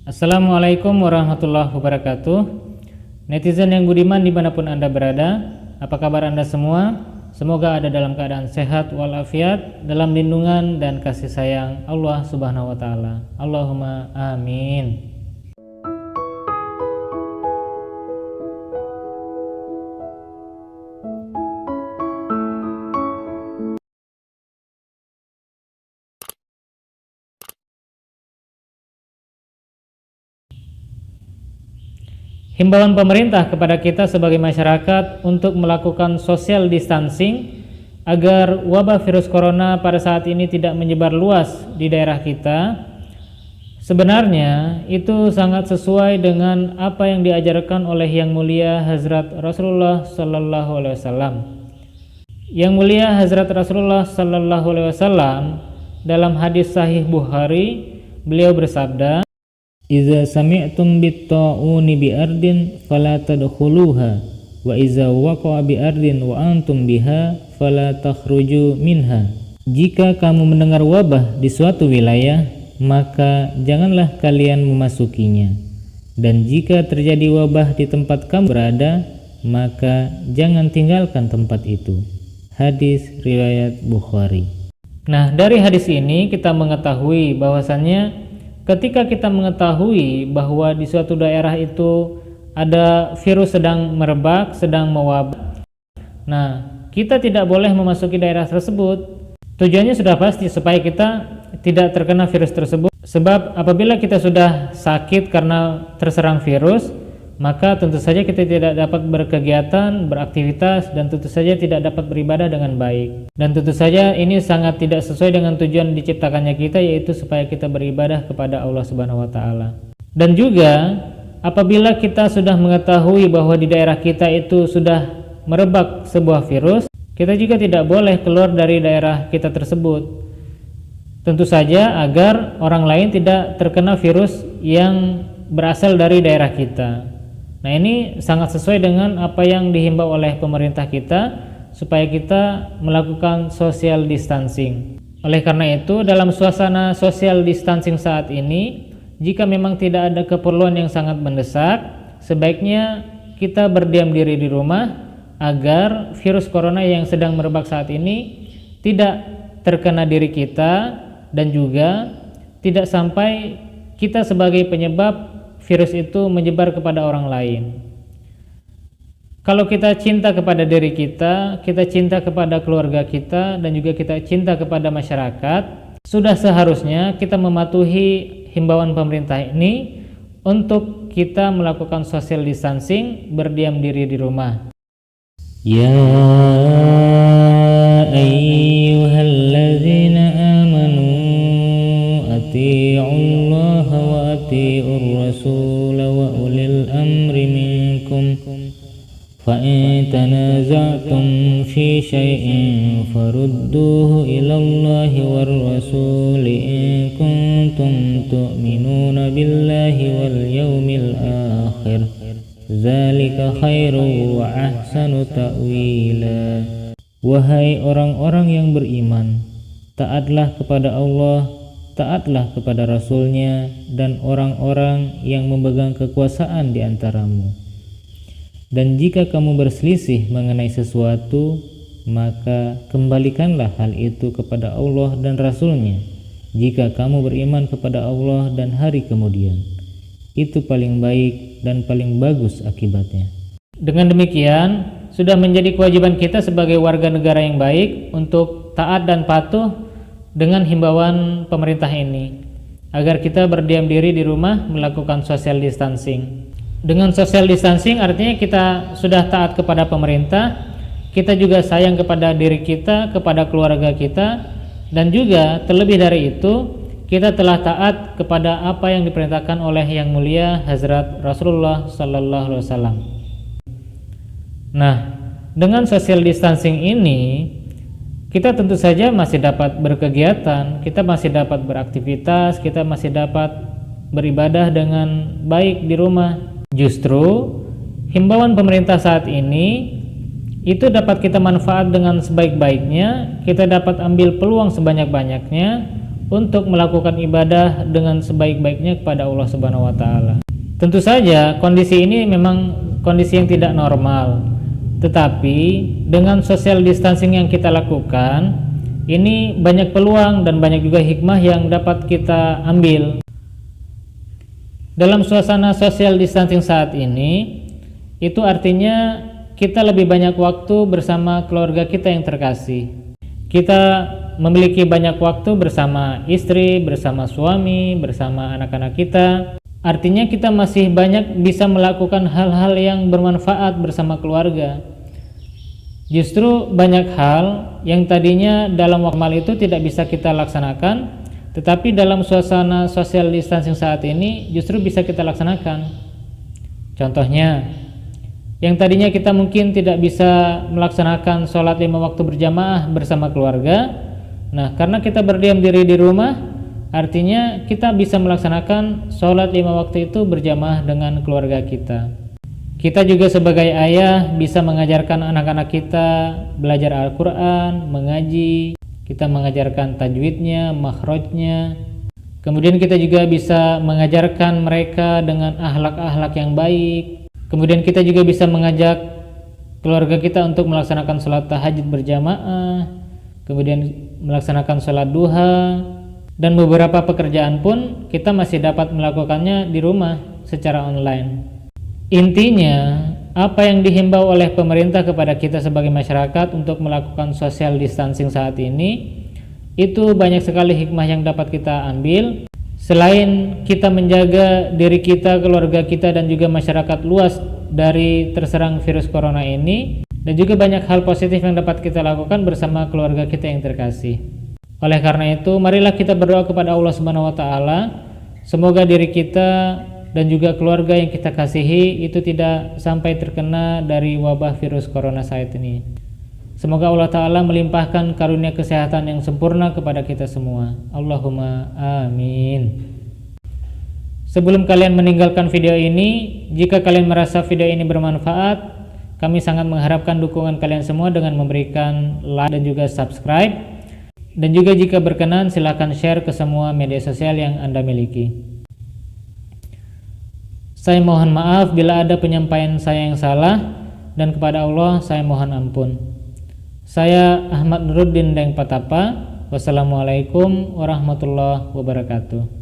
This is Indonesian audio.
Assalamualaikum warahmatullahi wabarakatuh. Netizen yang budiman dimanapun Anda berada, apa kabar Anda semua? Semoga ada dalam keadaan sehat walafiat, dalam lindungan dan kasih sayang Allah Subhanahu wa Ta'ala. Allahumma amin. Himbauan pemerintah kepada kita sebagai masyarakat untuk melakukan social distancing agar wabah virus corona pada saat ini tidak menyebar luas di daerah kita. Sebenarnya itu sangat sesuai dengan apa yang diajarkan oleh Yang Mulia Hazrat Rasulullah Sallallahu Alaihi Wasallam. Yang Mulia Hazrat Rasulullah Sallallahu Alaihi Wasallam dalam hadis Sahih Bukhari, beliau bersabda, "Iza sami'tum bit-ta'uni bi ardin fala tadkhuluha wa iza waqa'a bi ardin wa antum biha fala takhruju minha." Jika kamu mendengar wabah di suatu wilayah, maka janganlah kalian memasukinya. Dan jika terjadi wabah di tempat kamu berada, maka jangan tinggalkan tempat itu. Hadis riwayat Bukhari. Nah, dari hadis ini kita mengetahui bahwasannya ketika kita mengetahui bahwa di suatu daerah itu ada virus sedang merebak, sedang mewabah, nah kita tidak boleh memasuki daerah tersebut. Tujuannya sudah pasti supaya kita tidak terkena virus tersebut. Sebab apabila kita sudah sakit karena terserang virus, maka tentu saja kita tidak dapat berkegiatan, beraktivitas, dan tentu saja tidak dapat beribadah dengan baik. Dan tentu saja ini sangat tidak sesuai dengan tujuan diciptakannya kita, yaitu supaya kita beribadah kepada Allah Subhanahu wa Ta'ala. Dan juga apabila kita sudah mengetahui bahwa di daerah kita itu sudah merebak sebuah virus, kita juga tidak boleh keluar dari daerah kita tersebut. Tentu saja agar orang lain tidak terkena virus yang berasal dari daerah kita. Nah, ini sangat sesuai dengan apa yang dihimbau oleh pemerintah kita supaya kita melakukan social distancing. Oleh karena itu, dalam suasana social distancing saat ini, jika memang tidak ada keperluan yang sangat mendesak, sebaiknya kita berdiam diri di rumah agar virus corona yang sedang merebak saat ini tidak terkena diri kita dan juga tidak sampai kita sebagai penyebab virus itu menyebar kepada orang lain. Kalau kita cinta kepada diri kita cinta kepada keluarga kita, dan juga kita cinta kepada masyarakat, sudah seharusnya kita mematuhi himbauan pemerintah ini untuk kita melakukan social distancing, berdiam diri di rumah. Ya ayyuhalladzina amanu ati'ullaha wa ati'ur rasul wa ulil amri minkum fa in tanaza'tum fi syai'in farudduhu ila Allahi war rasul in kuntum tu'minuna billahi wal yawmil akhir zalika khairu wa ahsanu ta'wila. Wahai orang-orang yang beriman, taatlah kepada Allah, taatlah kepada Rasul-Nya dan orang-orang yang memegang kekuasaan di antaramu. Dan jika kamu berselisih mengenai sesuatu, maka kembalikanlah hal itu kepada Allah dan Rasul-Nya. Jika kamu beriman kepada Allah dan hari kemudian, itu paling baik dan paling bagus akibatnya. Dengan demikian, sudah menjadi kewajiban kita sebagai warga negara yang baik untuk taat dan patuh dengan himbauan pemerintah ini, agar kita berdiam diri di rumah melakukan social distancing. Dengan social distancing artinya kita sudah taat kepada pemerintah, kita juga sayang kepada diri kita, kepada keluarga kita, dan juga terlebih dari itu kita telah taat kepada apa yang diperintahkan oleh Yang Mulia Hazrat Rasulullah Sallallahu Alaihi Wasallam. Nah, dengan social distancing ini kita tentu saja masih dapat berkegiatan, kita masih dapat beraktivitas, kita masih dapat beribadah dengan baik di rumah. Justru himbauan pemerintah saat ini itu dapat kita manfaat dengan sebaik-baiknya, kita dapat ambil peluang sebanyak-banyaknya untuk melakukan ibadah dengan sebaik-baiknya kepada Allah Subhanahu wa taala. Tentu saja kondisi ini memang kondisi yang tidak normal. Tetapi dengan social distancing yang kita lakukan, ini banyak peluang dan banyak juga hikmah yang dapat kita ambil. Dalam suasana social distancing saat ini, itu artinya kita lebih banyak waktu bersama keluarga kita yang terkasih. Kita memiliki banyak waktu bersama istri, bersama suami, bersama anak-anak kita. Artinya kita masih banyak bisa melakukan hal-hal yang bermanfaat bersama keluarga. Justru banyak hal yang tadinya dalam waktu normal itu tidak bisa kita laksanakan, tetapi dalam suasana social distancing saat ini justru bisa kita laksanakan. Contohnya, yang tadinya kita mungkin tidak bisa melaksanakan sholat 5 waktu berjamaah bersama keluarga, nah karena kita berdiam diri di rumah, artinya kita bisa melaksanakan sholat 5 waktu itu berjamaah dengan keluarga kita. Kita juga sebagai ayah bisa mengajarkan anak-anak kita belajar Al-Quran, mengaji, kita mengajarkan tajwidnya, makhrajnya. Kemudian kita juga bisa mengajarkan mereka dengan akhlak-akhlak yang baik. Kemudian kita juga bisa mengajak keluarga kita untuk melaksanakan sholat tahajud berjamaah, kemudian melaksanakan sholat duha, dan beberapa pekerjaan pun kita masih dapat melakukannya di rumah secara online. Intinya, apa yang dihimbau oleh pemerintah kepada kita sebagai masyarakat untuk melakukan social distancing saat ini, itu banyak sekali hikmah yang dapat kita ambil. Selain kita menjaga diri kita, keluarga kita, dan juga masyarakat luas dari terserang virus corona ini, dan juga banyak hal positif yang dapat kita lakukan bersama keluarga kita yang terkasih. Oleh karena itu, marilah kita berdoa kepada Allah Subhanahu wa taala, semoga diri kita dan juga keluarga yang kita kasihi itu tidak sampai terkena dari wabah virus corona saat ini. Semoga Allah Ta'ala melimpahkan karunia kesehatan yang sempurna kepada kita semua. Allahumma amin. Sebelum kalian meninggalkan video ini, jika kalian merasa video ini bermanfaat, kami sangat mengharapkan dukungan kalian semua dengan memberikan like dan juga subscribe. Dan juga jika berkenan, silakan share ke semua media sosial yang Anda miliki. Saya mohon maaf bila ada penyampaian saya yang salah, dan kepada Allah saya mohon ampun. Saya Ahmad Nuruddin Deng Patapa. Wassalamualaikum warahmatullahi wabarakatuh.